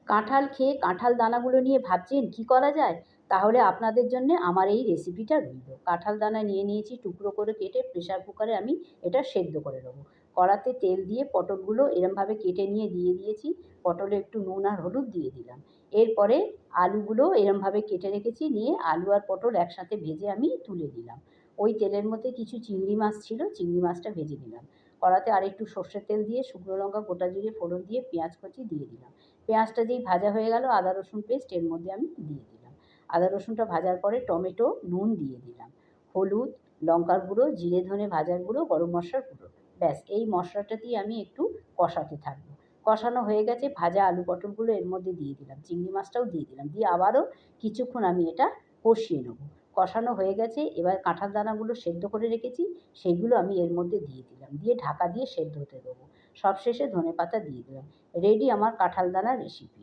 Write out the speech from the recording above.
কাঁঠাল খেয়ে কাঁঠাল দানাগুলো নিয়ে ভাবছেন কী করা যায়? তাহলে আপনাদের জন্যে আমার এই রেসিপিটা রইল। কাঁঠাল দানা নিয়ে নিয়েছি, টুকরো করে কেটে প্রেসার কুকারে আমি এটা সেদ্ধ করে নেবো। কড়াতে তেল দিয়ে পটলগুলো এরমভাবে কেটে নিয়ে দিয়ে দিয়েছি। পটলে একটু নুন আর হলুদ দিয়ে দিলাম। এরপরে আলুগুলো এরমভাবে কেটে রেখেছি, নিয়ে আলু আর পটল একসাথে ভেজে আমি তুলে দিলাম। ওই তেলের মধ্যে কিছু চিংড়ি মাছ ছিল, চিংড়ি মাছটা ভেজে নিলাম। কড়াতে আরেকটু সর্ষের তেল দিয়ে শুকনো লঙ্কা, গোটা জিরে ফোড়ন দিয়ে পেঁয়াজ কুচি দিয়ে দিলাম। পেঁয়াজটা যেই ভাজা হয়ে গেল, আদা রসুন পেস্ট এর মধ্যে আমি দিয়ে দিলাম। আদা রসুনটা ভাজার পরে টমেটো, নুন দিয়ে দিলাম। হলুদ, লঙ্কার গুঁড়ো, জিরে ধনে ভাজার গুঁড়ো, গরম মশলার গুঁড়ো। ব্যাস এই মশলাটা দিয়ে আমি একটু কষাতে থাকবো। কষানো হয়ে গেছে, ভাজা আলু পটলগুলো এর মধ্যে দিয়ে দিলাম। চিংড়ি মাছটাও দিয়ে দিলাম। দিয়ে আবারও কিছুক্ষণ আমি এটা কষিয়ে নেবো। কষানো হয়ে গেছে, এবার কাঁঠাল দানাগুলো সেদ্ধ করে রেখেছি, সেইগুলো আমি এর মধ্যে দিয়ে দিলাম। দিয়ে ঢাকা দিয়ে সেদ্ধ হতে দেবো। সবশেষে ধনেপাতা দিয়ে দিলাম। রেডি আমার কাঁঠাল দানার রেসিপি।